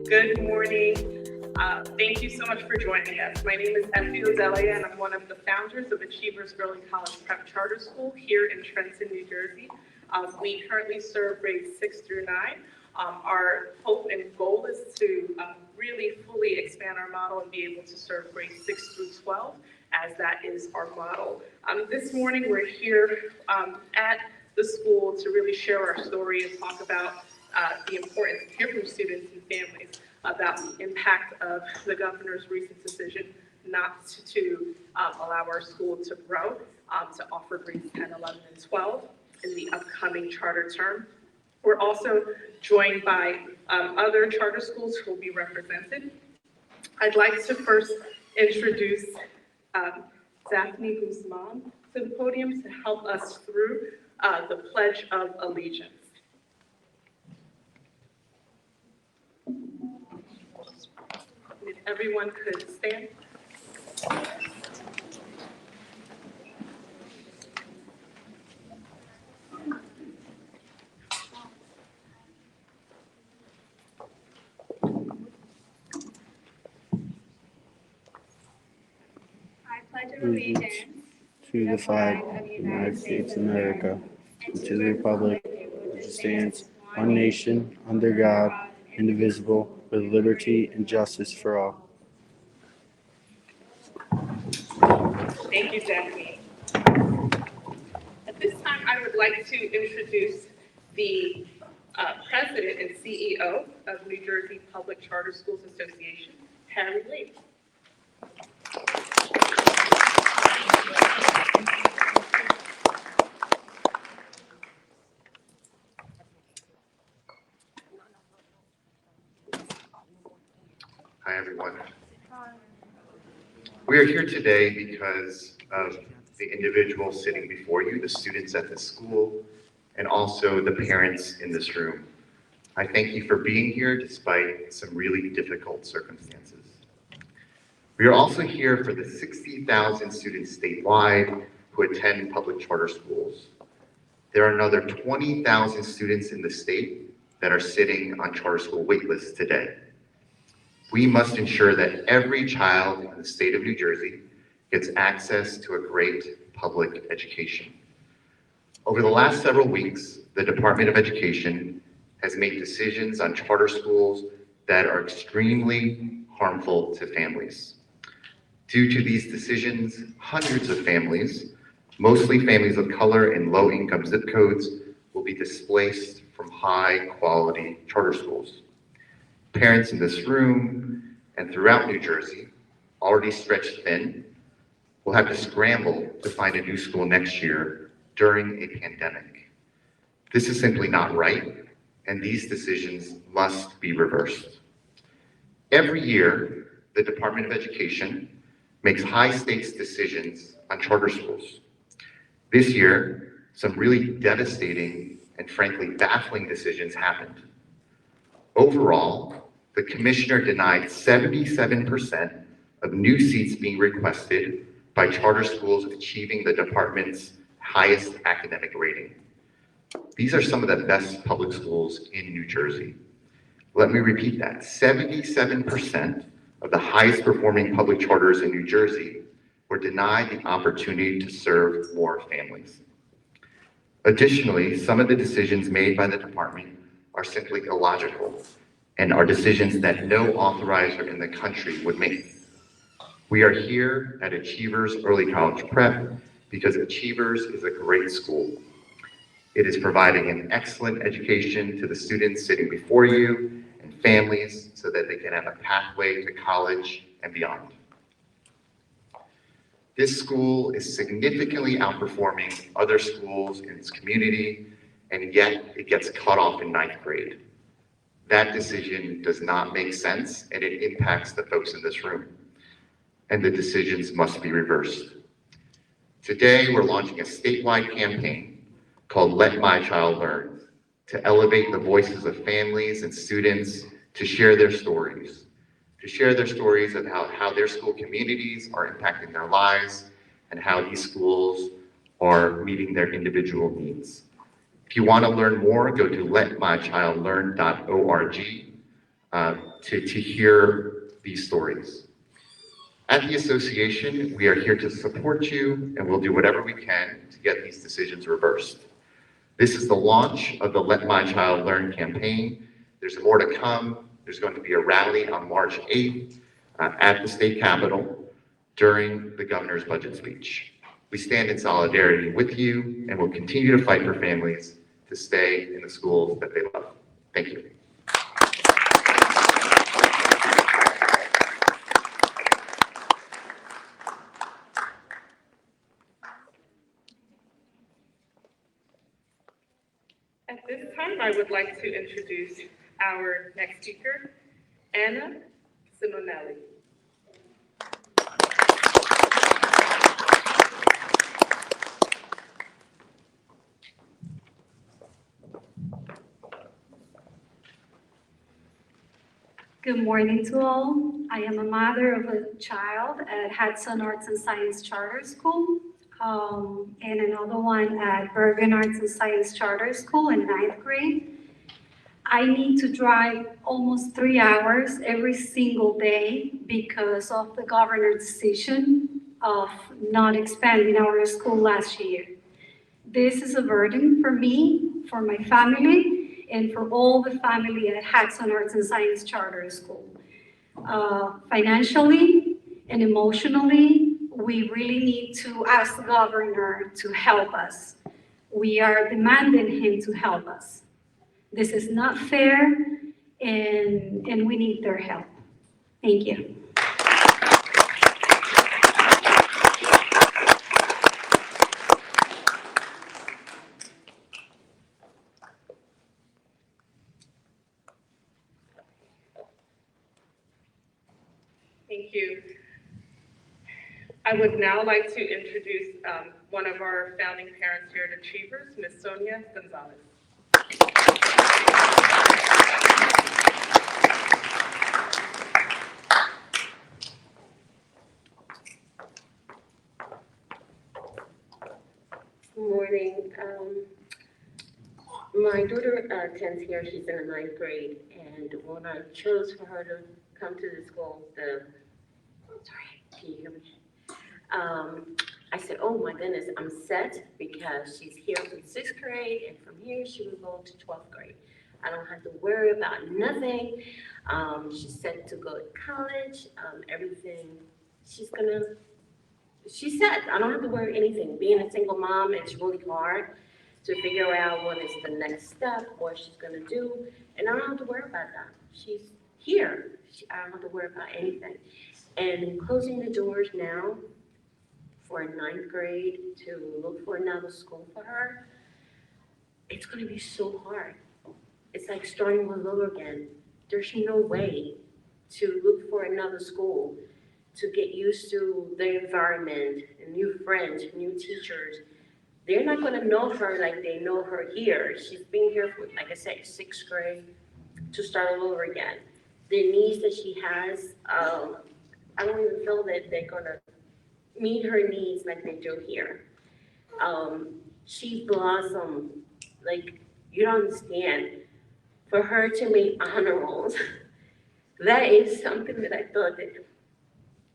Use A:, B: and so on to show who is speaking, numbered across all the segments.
A: Good morning. Thank you so much for joining us. My name is Effie Delia, and I'm one of the founders of Achievers Early College Prep Charter School here in Trenton, New Jersey. We currently serve grades 6 through 9. Our hope and goal is to really fully expand our model and be able to serve grades 6 through 12, as that is our model. This morning, we're here at the school to really share our story and talk about the importance of hearing from students and families about the impact of the governor's recent decision not to allow our school to grow, to offer grades 10, 11, and 12 in the upcoming charter term. We're also joined by other charter schools who will be represented. I'd like to first introduce Daphne Guzman to the podium to help us through the Pledge of Allegiance. If everyone could stand.
B: I pledge allegiance to the flag of the United States of America, and to the republic which stands one nation under God, indivisible, with liberty and justice for all.
A: Thank you, Daphne. At this time, I would like to introduce the President and CEO of New Jersey Public Charter Schools Association, Harry Lee.
C: Hi, everyone. We are here today because of the individuals sitting before you, the students at the school, and also the parents in this room. I thank you for being here despite some really difficult circumstances. We are also here for the 60,000 students statewide who attend public charter schools. There are another 20,000 students in the state that are sitting on charter school waitlists today. We must ensure that every child in the state of New Jersey gets access to a great public education. Over the last several weeks, the Department of Education has made decisions on charter schools that are extremely harmful to families. Due to these decisions, hundreds of families, mostly families of color and low-income zip codes, will be displaced from high-quality charter schools. Parents in this room and throughout New Jersey, already stretched thin, will have to scramble to find a new school next year during a pandemic. This is simply not right, and these decisions must be reversed. Every year, the Department of Education makes high-stakes decisions on charter schools. This year, some really devastating and frankly baffling decisions happened. Overall, the commissioner denied 77% of new seats being requested by charter schools achieving the department's highest academic rating. These are some of the best public schools in New Jersey. Let me repeat that. 77% of the highest performing public charters in New Jersey were denied the opportunity to serve more families. Additionally, some of the decisions made by the department are simply illogical and are decisions that no authorizer in the country would make. We are here at Achievers Early College Prep because Achievers is a great school. It is providing an excellent education to the students sitting before you and families so that they can have a pathway to college and beyond. This school is significantly outperforming other schools in its community, and yet it gets cut off in 9th grade. That decision does not make sense, and it impacts the folks in this room. And the decisions must be reversed. Today, we're launching a statewide campaign called Let My Child Learn to elevate the voices of families and students to share their stories of how their school communities are impacting their lives and how these schools are meeting their individual needs. If you want to learn more, go to letmychildlearn.org. to hear these stories. At the association, we are here to support you, and we'll do whatever we can to get these decisions reversed. This is the launch of the Let My Child Learn campaign. There's more to come. There's going to be a rally on March 8th at the state capitol during the governor's budget speech. We stand in solidarity with you, and will continue to fight for families to stay in the schools that they love. Thank you.
A: At this time, I would like to introduce our next speaker, Annanelly.
D: Good morning to all. I am a mother of a child at Hudson Arts and Science Charter School, and another one at Bergen Arts and Science Charter School in 9th grade. I need to drive almost 3 hours every single day because of the governor's decision of not expanding our school last year. This is a burden for me, for my family, and for all the family at Hudson Arts and Science Charter School. Financially and emotionally, we really need to ask the governor to help us. We are demanding him to help us. This is not fair, and we need their help. Thank you.
A: Thank you. I would now like to introduce one of our founding parents here at Achievers, Ms. Sonia Gonzalez.
E: Good morning. My daughter attends here. She's in the 9th grade, and when I chose for her to come to the school, can you hear me? I said, oh my goodness, I'm set because she's here from 6th grade, and from here she will go to 12th grade. I don't have to worry about nothing. She's set to go to college. Everything, she's set. I don't have to worry anything. Being a single mom, it's really hard to figure out what is the next step, what she's gonna do, and I don't have to worry about that. She's here. I don't have to worry about anything. And closing the doors now for a 9th grade to look for another school for her, it's gonna be so hard. It's like starting all over again. There's no way to look for another school, to get used to the environment, new friends, new teachers. They're not gonna know her like they know her here. She's been here for, like I said, 6th grade, to start all over again. The needs that she has, I don't even feel that they're gonna meet her needs like they do here. She blossomed, like, you don't understand. For her to make honor rolls, that is something that I thought that,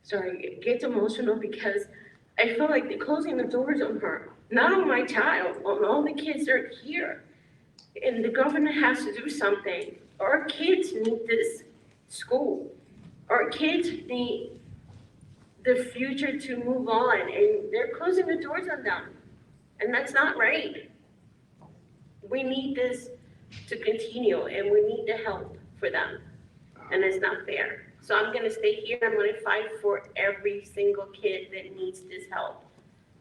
E: sorry, it gets emotional because I feel like they're closing the doors on her, not on my child, on all the kids that are here. And the governor has to do something. Our kids need this school. Our kids need the future to move on, and they're closing the doors on them. And that's not right. We need this to continue, and we need the help for them. And it's not fair. So I'm gonna stay here. I'm gonna fight for every single kid that needs this help,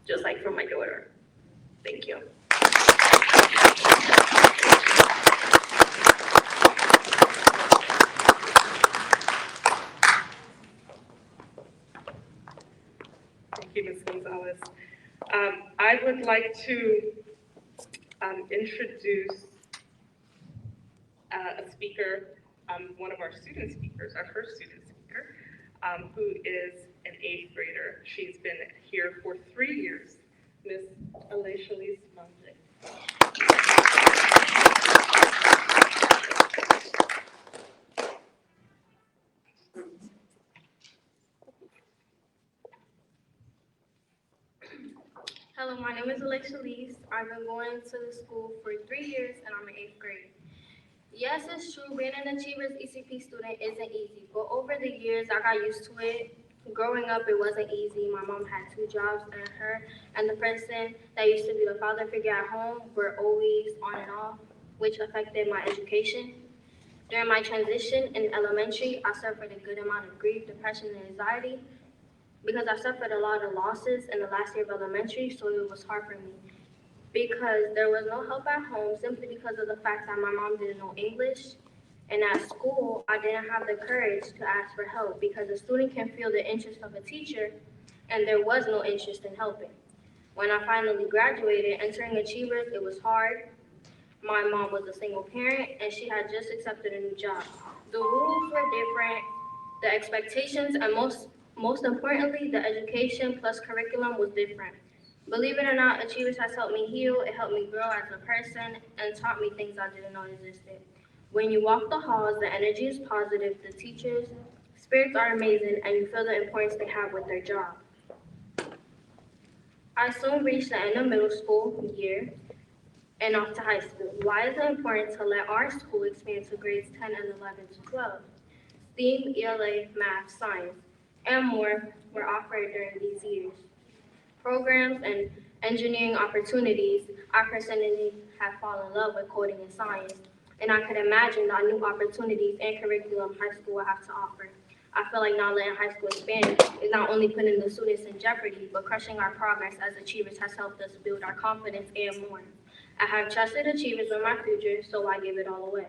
E: just like for my daughter. Thank you.
A: Thank you, Ms. Gonzalez. I would like to introduce a speaker, one of our student speakers, our first student speaker, who is an 8th grader. She's been here for 3 years, Ms. Annanelly.
F: Felice. I've been going to the school for 3 years and I'm in 8th grade. Yes, it's true, being an Achievers ECP student isn't easy, but over the years I got used to it. Growing up, it wasn't easy. My mom had 2 jobs, and her and the person that used to be the father figure at home were always on and off, which affected my education. During my transition in elementary, I suffered a good amount of grief, depression, and anxiety because I suffered a lot of losses in the last year of elementary, so it was hard for me. Because there was no help at home simply because of the fact that my mom didn't know English. And at school, I didn't have the courage to ask for help because a student can feel the interest of a teacher, and there was no interest in helping. When I finally graduated, entering Achievers, it was hard. My mom was a single parent, and she had just accepted a new job. The rules were different, the expectations, and most importantly, the education plus curriculum was different. Believe it or not, Achievers has helped me heal, it helped me grow as a person, and taught me things I didn't know existed. When you walk the halls, the energy is positive, the teachers' spirits are amazing, and you feel the importance they have with their job. I soon reached the end of middle school year and off to high school. Why is it important to let our school expand to grades 10 and 11 to 12? STEAM, ELA, math, science, and more were offered during these years. Programs and engineering opportunities, I personally have fallen in love with coding and science, and I could imagine the new opportunities and curriculum high school will have to offer. I feel like not letting high school expand is not only putting the students in jeopardy, but crushing our progress as Achievers has helped us build our confidence and more. I have trusted Achievers with my future, so I give it all away.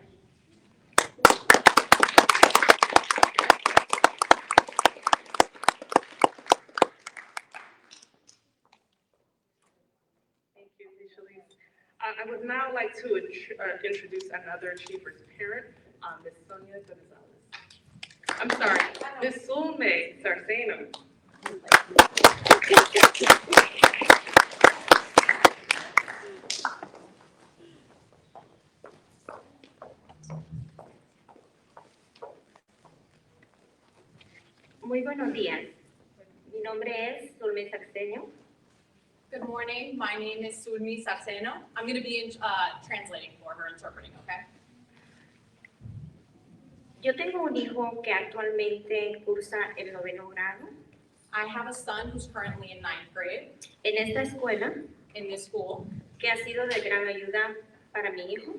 A: Thank you, Felice. I would now like to introduce another Achievers parent, Ms. Sonia Gonzalez. I'm sorry, Ms. Sulme Sarceno.
E: Muy buenos días. Mi nombre es Solme Saxeño.
G: Good morning. My name is Sudmi Saxeno. I'm going to be translating for her, interpreting, okay?
E: Yo tengo un hijo que actualmente cursa el 9º grado
G: I have a son who's currently in 9th grade
E: en esta escuela
G: in this school.
E: que ha sido de gran ayuda para mi hijo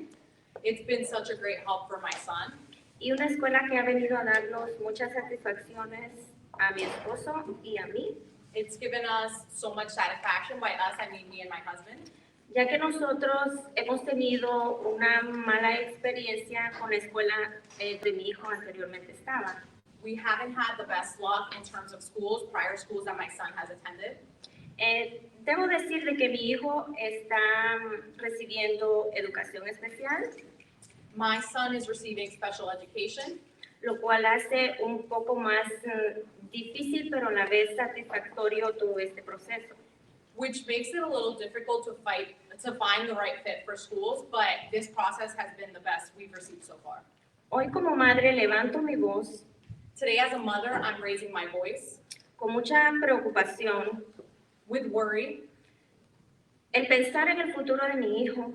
G: It's been such a great help for my son,
E: y una escuela que ha venido a darnos muchas satisfacciones a mi esposo y a mí,
G: It's given us so much satisfaction by us, I mean me and my husband,
E: ya que nosotros hemos tenido una mala experiencia con la escuela de mi hijo anteriormente estaba.
G: we haven't had the best luck in terms of schools, prior schools that my son has attended.
E: Debo decir de que mi hijo está recibiendo educación especial,
G: My son is receiving special education,
E: lo cual hace un poco más difícil pero a la vez satisfactorio todo este proceso.
G: which makes it a little difficult to find the right fit for schools, but this process has been the best we've received so far.
E: Hoy como madre levanto mi voz
G: Today as a mother, I'm raising my voice
E: con mucha preocupación
G: with worry
E: el pensar en el futuro de mi hijo.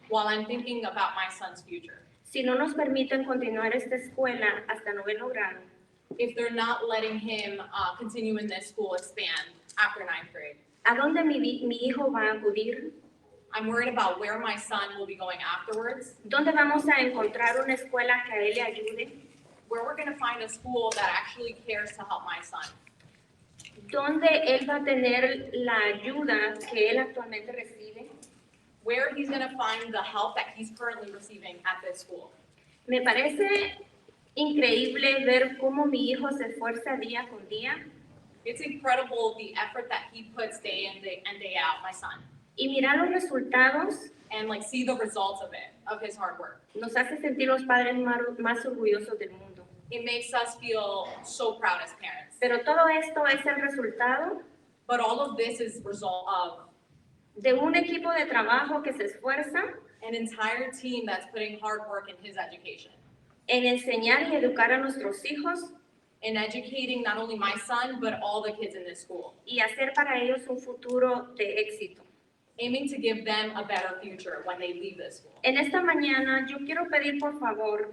G: while I'm thinking about my son's future.
E: Si no nos permiten continuar esta escuela hasta 9º grado,
G: If they're not letting him continue in this school, expand after 9th grade.
E: ¿a dónde mi hijo va a acudir?
G: I'm worried about where my son will be going afterwards,
E: ¿Dónde vamos a encontrar una escuela que a él le ayude?
G: where we're going to find a school that actually cares to help my son,
E: ¿Dónde él va a tener la ayuda que él actualmente recibe?
G: where he's going to find the help that he's currently receiving at this school.
E: Me parece increíble ver cómo mi hijo se esfuerza día con día
G: It's incredible the effort that he puts day in and day out, my son,
E: y mirar los resultados
G: and like see the results of it, of his hard work.
E: nos hace sentir los padres más orgullosos del mundo.
G: It makes us feel so proud as parents.
E: Pero todo esto es el resultado
G: But all of this is result of
E: de un equipo de trabajo que se esfuerza
G: an entire team that's putting hard work in his education,
E: en enseñar y educar a nuestros hijos
G: in educating not only my son, but all the kids in this school,
E: y hacer para ellos un futuro de éxito.
G: aiming to give them a better future when they leave this school.
E: En esta mañana yo quiero pedir por favor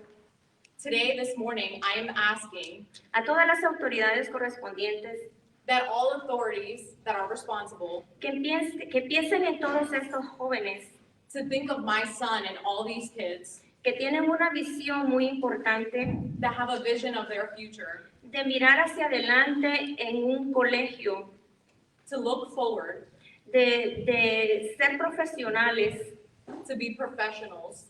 G: Today, this morning, I am asking
E: a todas las autoridades correspondientes
G: that all authorities that are responsible
E: que piensen en todos estos jóvenes
G: to think of my son and all these kids
E: que tienen una visión muy importante
G: that have a vision of their future,
E: de mirar hacia adelante en un colegio,
G: to look forward,
E: de ser profesionales,
G: to be professionals,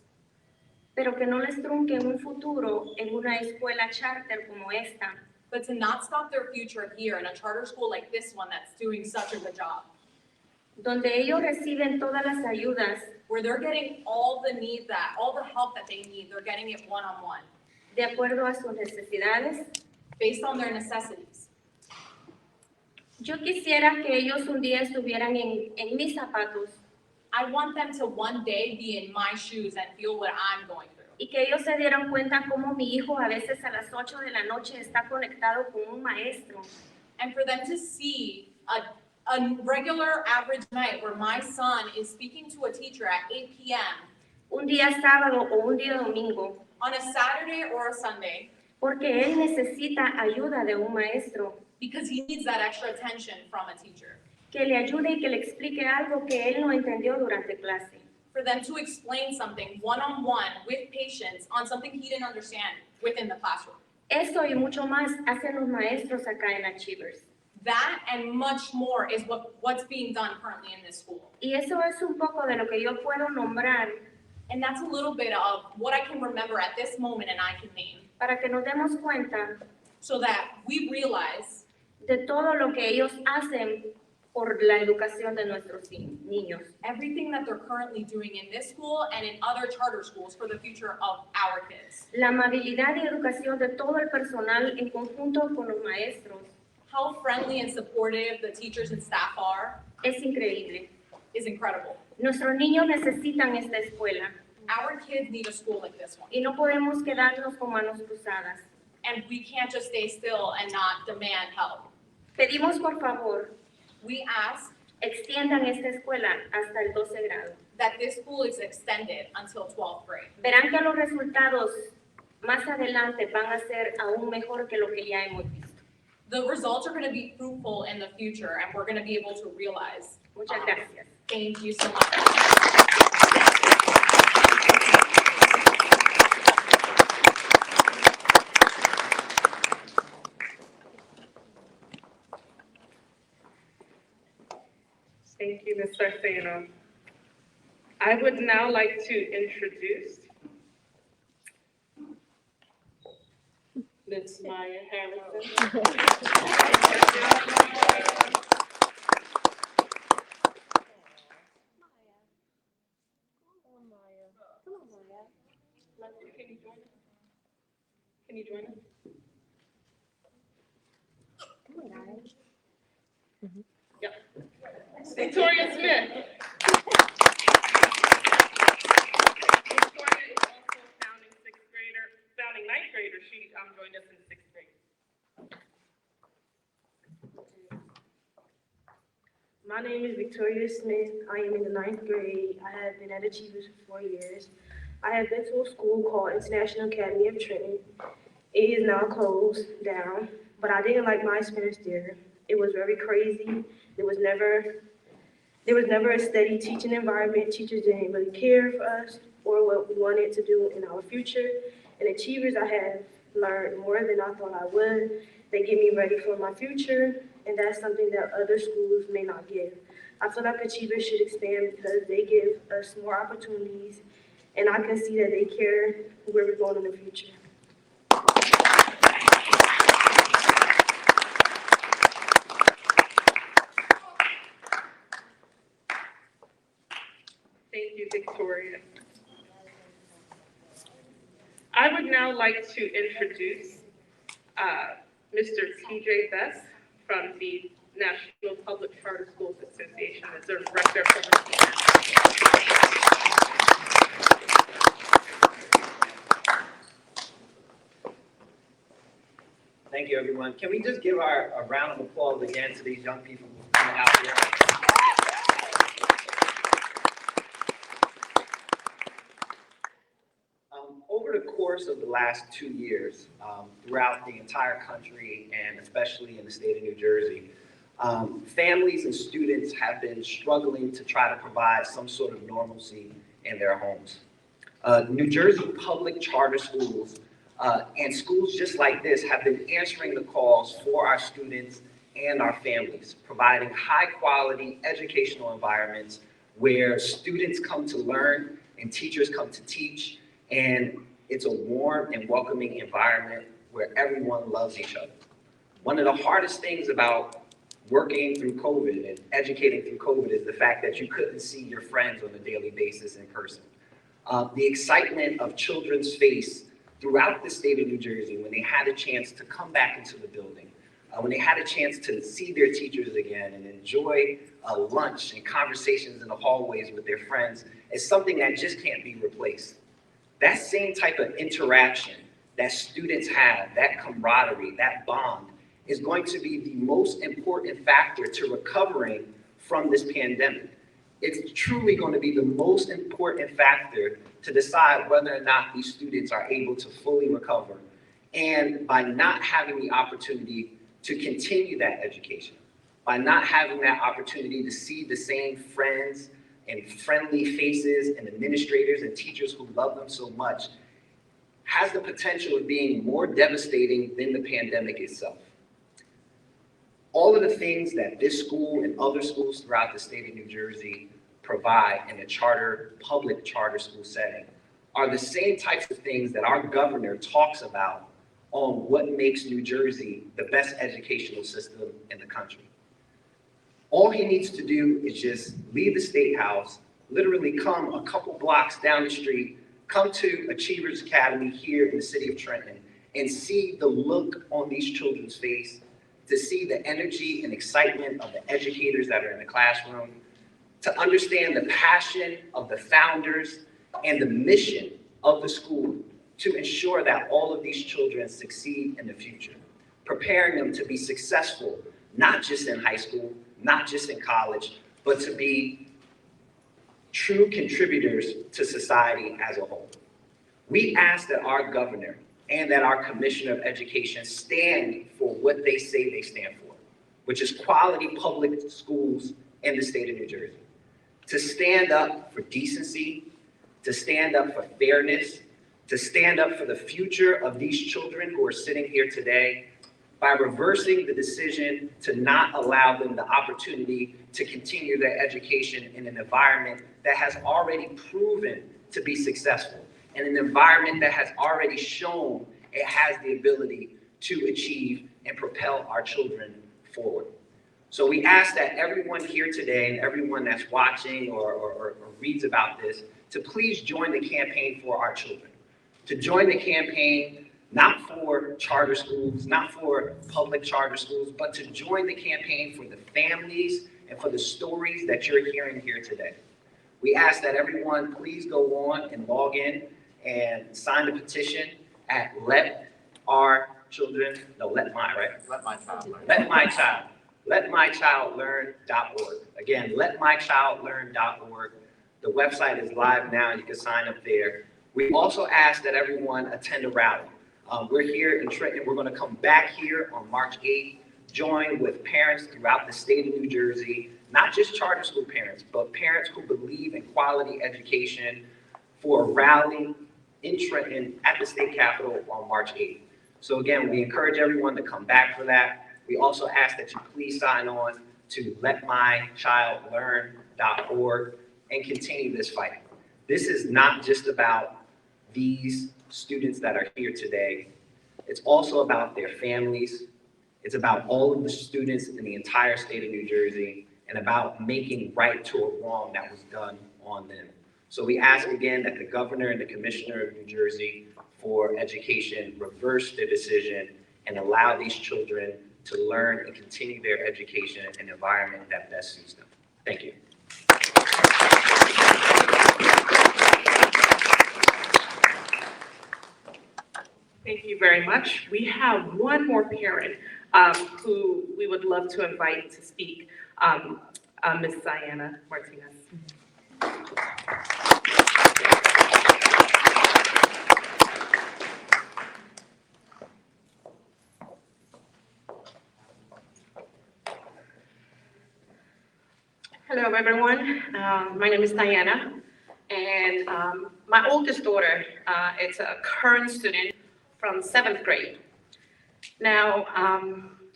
E: pero que no les trunque un futuro en una escuela charter como esta,
G: but to not stop their future here in a charter school like this one that's doing such a good job,
E: donde ellos reciben todas las ayudas
G: where they're getting all the help that they need, they're getting it one-on-one,
E: de acuerdo a sus necesidades.
G: based on their necessities.
E: Yo quisiera que ellos un día estuvieran en mis zapatos
G: I want them to one day be in my shoes and feel what I'm going through.
E: y que ellos se dieran cuenta cómo mi hijo a veces a las 8 de la noche está conectado con un maestro,
G: And for them to see a regular average night where my son is speaking to a teacher at 8 p.m.
E: un día sábado o un día domingo,
G: on a Saturday or a Sunday
E: porque él necesita ayuda de un maestro
G: because he needs that extra attention from a teacher.
E: que le ayude y que le explique algo que él no entendió durante clase.
G: For them to explain something one-on-one with patience on something he didn't understand within the classroom.
E: Esto y mucho más hacen los maestros acá en Achievers.
G: That and much more is what's being done currently in this school.
E: Y eso es un poco de lo que yo puedo nombrar
G: And that's a little bit of what I can remember at this moment and I can name,
E: para que nos demos cuenta
G: so that we realize
E: de todo lo que ellos hacen por la educación de nuestros niños.
G: everything that they're currently doing in this school and in other charter schools for the future of our kids.
E: La amabilidad y educación de todo el personal en conjunto con los maestros
G: How friendly and supportive the teachers and staff are
E: es increíble.
G: is incredible.
E: Nuestros niños necesitan esta escuela
G: Our kids need a school like this one.
E: y no podemos quedarnos con manos cruzadas.
G: And we can't just stay still and not demand help.
E: Pedimos por favor,
G: We ask
E: extiendan esta escuela hasta el 12 grado.
G: that this school is extended until 12th grade.
E: Verán que los resultados más adelante van a ser aún mejor que lo que ya hemos visto.
G: The results are going to be fruitful in the future and we're going to be able to realize.
E: Muchas gracias.
G: Thank you so much.
A: Thank you, Ms. Sarceno. I would now like to introduce Ms. Maya Harrison. Can you join us? Can you join us? Yep. Victoria Smith. Victoria is also a founding ninth grader. She joined us in sixth grade.
H: My name is Victoria Smith. I am in the ninth grade. I have been at Achievers for 4 years. I have been to a school called International Academy of Trenton. It is now closed down, but I didn't like my experience there. It was very crazy. There was never a steady teaching environment. Teachers didn't really care for us or what we wanted to do in our future. In Achievers, I have learned more than I thought I would. They get me ready for my future, and that's something that other schools may not give. I feel like Achievers should expand because they give us more opportunities, and I can see that they care where we're going in the future.
A: Thank you, Victoria. I would now like to introduce Mr. TJ Bess from the National Public Charter Schools Association as their director for
I: Thank you, everyone. Can we just give a round of applause again to these young people coming out here? over the course of the last 2 years, throughout the entire country and especially in the state of New Jersey, families and students have been struggling to try to provide some sort of normalcy in their homes. New Jersey public charter schools and schools just like this have been answering the calls for our students and our families, providing high-quality educational environments where students come to learn and teachers come to teach, and it's a warm and welcoming environment where everyone loves each other. One of the hardest things about working through COVID and educating through COVID is the fact that you couldn't see your friends on a daily basis in person. The excitement of children's face throughout the state of New Jersey when they had a chance to come back into the building, when they had a chance to see their teachers again and enjoy lunch and conversations in the hallways with their friends is something that just can't be replaced. That same type of interaction that students have, that camaraderie, that bond, is going to be the most important factor to recovering from this pandemic. It's truly going to be the most important factor to decide whether or not these students are able to fully recover. And by not having the opportunity to continue that education, by not having that opportunity to see the same friends and friendly faces and administrators and teachers who love them so much, has the potential of being more devastating than the pandemic itself. All of the things that this school and other schools throughout the state of New Jersey provide in a public charter school setting are the same types of things that our governor talks about on what makes New Jersey the best educational system in the country. All he needs to do is just leave the State House, literally come a couple blocks down the street, come to Achievers Academy here in the city of Trenton, and see the look on these children's face, to see the energy and excitement of the educators that are in the classroom, to understand the passion of the founders and the mission of the school to ensure that all of these children succeed in the future, preparing them to be successful, not just in high school, not just in college, but to be true contributors to society as a whole. We ask that our governor and that our Commissioner of Education stand for what they say they stand for, which is quality public schools in the state of New Jersey. To stand up for decency, to stand up for fairness, to stand up for the future of these children who are sitting here today, by reversing the decision to not allow them the opportunity to continue their education in an environment that has already proven to be successful, in an environment that has already shown it has the ability to achieve and propel our children forward. So we ask that everyone here today and everyone that's watching or reads about this to please join the campaign for our children, to join the campaign not for charter schools, not for public charter schools, but to join the campaign for the families and for the stories that you're hearing here today. We ask that everyone please go on and log in and sign the petition at letmychildlearn.org. Again, letmychildlearn.org. The website is live now, you can sign up there. We also ask that everyone attend a rally. We're here in Trenton. We're going to come back here on March 8th, join with parents throughout the state of New Jersey, not just charter school parents, but parents who believe in quality education, for a rally in Trenton at the state capitol on March 8th. So again, we encourage everyone to come back for that. We also ask that you please sign on to letmychildlearn.org and continue this fight. This is not just about these students that are here today. It's also about their families. It's about all of the students in the entire state of New Jersey and about making right to a wrong that was done on them. So we ask again that the governor and the commissioner of New Jersey for education reverse their decision and allow these children to learn and continue their education in an environment that best suits them. Thank you.
A: Thank you very much. We have one more parent who we would love to invite to speak, Ms. Diana Martinez. everyone. My name is Diana, and my oldest daughter is a current student from 7th grade. Now,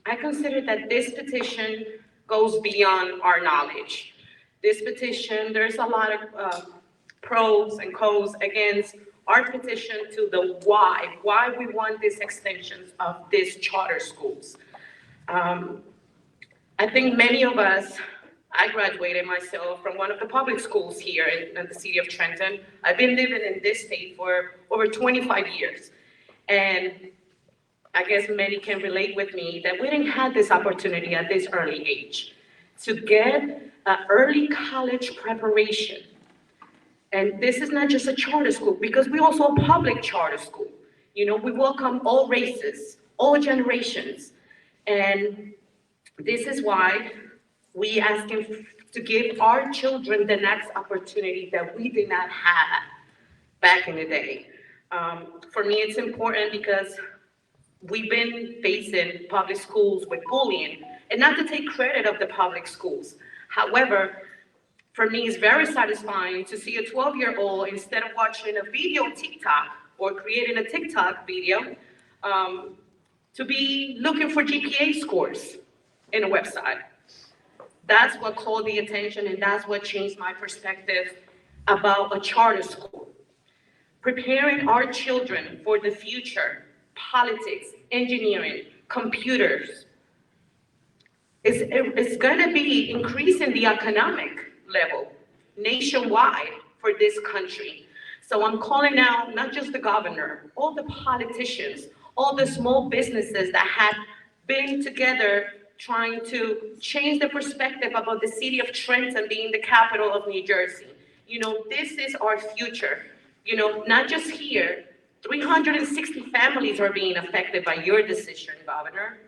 A: I consider that this petition goes beyond our knowledge. This petition, there's a lot of pros and cons against our petition to the why we want these extensions of these charter schools. I think many of us, I graduated myself from one of the public schools here in the city of Trenton. I've been living in this state for over 25 years. And I guess many can relate with me that we didn't have this opportunity at this early age to get an early college preparation. And this is not just a charter school, because we also a public charter school. You know, we welcome all races, all generations. And this is why we ask him to give our children the next opportunity that we did not have back in the day. For me, it's important because we've been facing public schools with bullying, and not to take credit of the public schools. However, for me, it's very satisfying to see a 12-year-old, instead of watching a video on TikTok or creating a TikTok video, to be looking for GPA scores in a website. That's what called the attention, and that's what changed my perspective about a charter school. Preparing our children for the future, politics, engineering, computers, it's gonna be increasing the economic level nationwide for this country. So I'm calling out not just the governor, all the politicians, all the small businesses that have been together trying to change the perspective about the city of Trenton being the capital of New Jersey. You know, this is our future. You know, not just here, 360 families are being affected by your decision, Governor.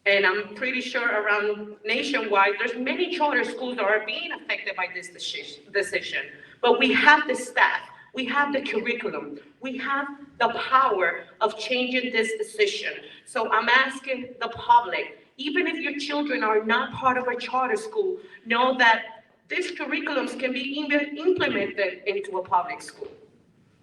A: And I'm pretty sure around nationwide, there's many charter schools that are being affected by this decision. But we have the staff, we have the curriculum, we have the power of changing this decision. So I'm asking the public, even if your children are not part of a charter school, know that these curriculums can be implemented into a public school.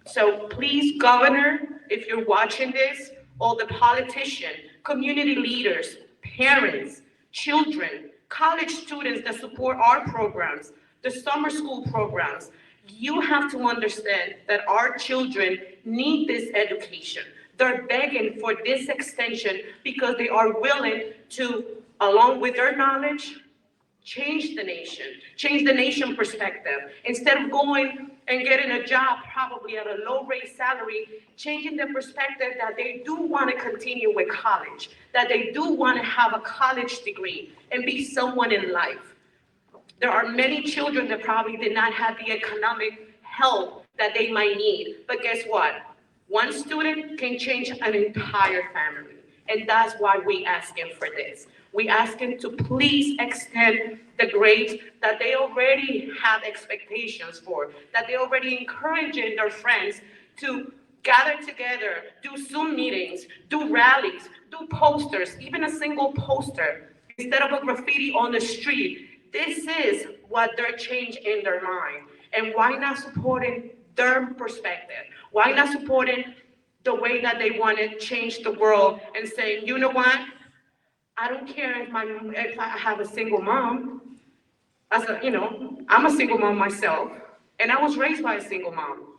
A: So please, Governor, if you're watching this, all the politicians, community leaders, parents, children, college students that support our programs, the summer school programs, you have to understand that our children need this education. They're begging for this extension because they are willing to, along with their knowledge, change the nation perspective. Instead of going and getting a job probably at a low rate salary, changing the perspective that they do want to continue with college, that they do want to have a college degree and be someone in life. There are many children that probably did not have the economic help that they might need. But guess what? One student can change an entire family. And that's why we ask him for this. We ask him to please extend the grades that they already have expectations for, that they already encouraging their friends to gather together, do Zoom meetings, do rallies, do posters, even a single poster, instead of a graffiti on the street. This is what they're changing in their mind. And why not supporting their perspective? Why not supporting the way that they want to change the world and saying, you know what? I don't care if I have a single mom. I'm a single mom myself, and I was raised by a single mom.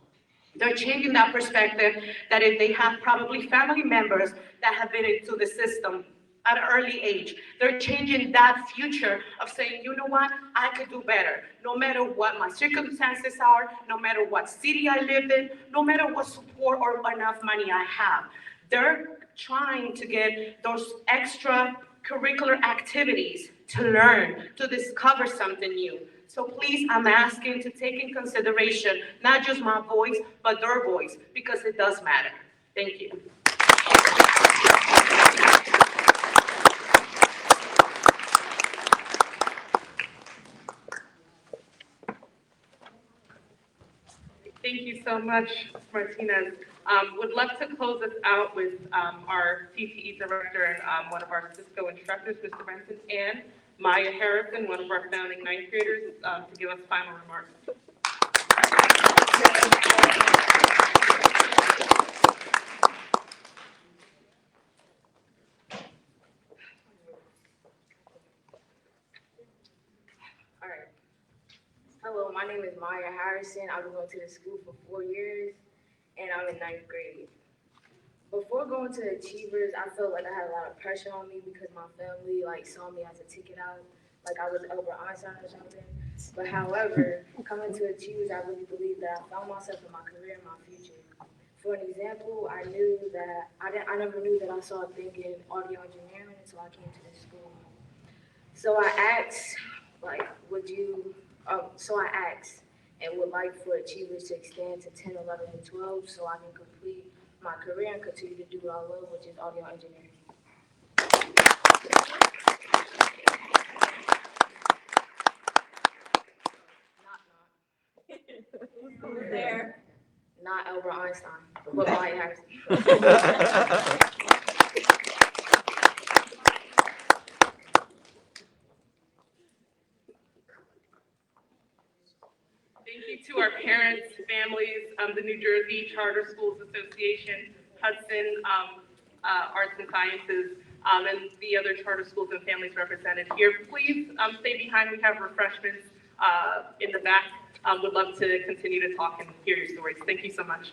A: They're changing that perspective that if they have probably family members that have been into the system at an early age, they're changing that future of saying, you know what, I could do better. No matter what my circumstances are, no matter what city I live in, no matter what support or enough money I have. They're trying to get those extra curricular activities to learn, to discover something new. So please, I'm asking to take in consideration, not just my voice, but their voice, because it does matter. Thank you. Thank you so much, Martinez. Would love to close us out with our CTE director and one of our Cisco instructors, Mr. Benson, and Maya Harrison, one of our founding ninth graders, to give us final remarks.
F: All right. Hello, my name is Maya Harrison. I've been going to this school for 4 years, and I'm in ninth grade. Before going to Achievers, I felt like I had a lot of pressure on me because my family saw me as a ticket out, like I was Albert Einstein or something. But however, coming to Achievers, I really believe that I found myself in my career and my future. For an example, I never knew that I saw a thing in audio engineering until I came to this school. So I asked, and would like for Achievers to extend to 10, 11, and 12 so I can complete my career and continue to do what I love, which is audio engineering.
G: Who's there?
F: Not Albert Einstein, but Maya Harrison.
A: Thank you to our parents, families, the New Jersey Charter Schools Association, Hudson Arts and Sciences, and the other charter schools and families represented here. Please stay behind. We have refreshments in the back. Would love to continue to talk and hear your stories. Thank you so much.